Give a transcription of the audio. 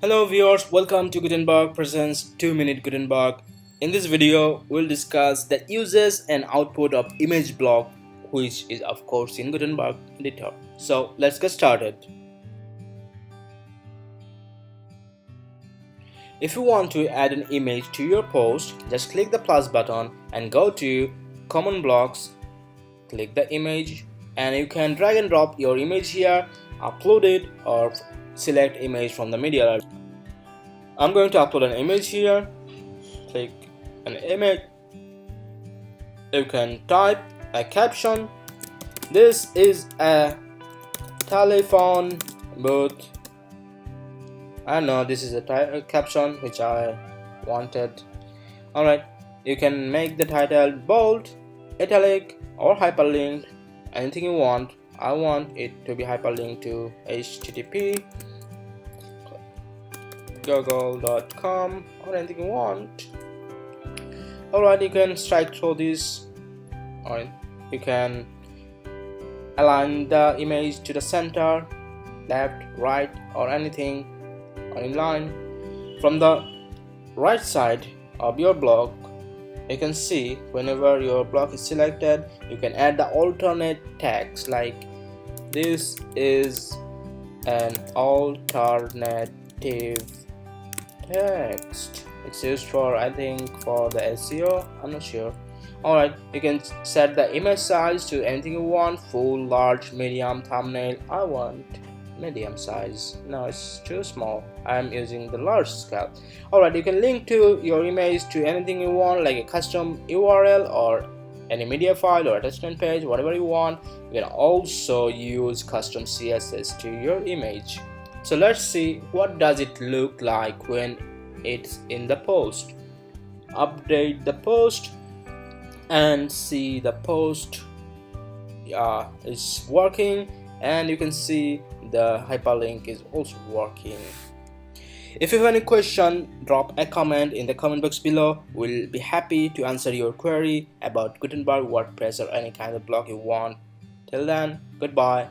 Hello viewers, welcome to Gutenberg presents 2-minute Gutenberg. In this video, we'll discuss the uses and output of image block, which is of course in Gutenberg editor. So let's get started. If you want to add an image to your post, just click the plus button and go to Common Blocks, click the image, and you can drag and drop your image here, upload it or select image from the media library. I'm going to upload an image here. Click an image. You can type a caption. This is a telephone booth. I know this is a caption which I wanted. Alright, you can make the title bold, italic or hyperlinked, anything you want. I want it to be hyperlinked to http google.com or anything you want. Alright, you can strike through this, or you can align the image to the center, left, right or anything, or in line. From the right side of your block, you can see whenever your block is selected, you can add the alternate text like this is an alternative text. It's used for, I think, for the SEO, I'm not sure. Alright, you can set the image size to anything you want, full, large, medium, thumbnail. I want medium size. No, it's too small. I'm using the large scale. Alright, you can link to your image to anything you want, like a custom URL or any media file or attachment page, whatever you want. You can also use custom CSS to your image. So let's see what does it look like when it's in the post. Update the post and see the post is working, and you can see the hyperlink is also working. If you have any question, drop a comment in the comment box below. We'll be happy to answer your query about Gutenberg, WordPress or any kind of blog you want. Till then, goodbye.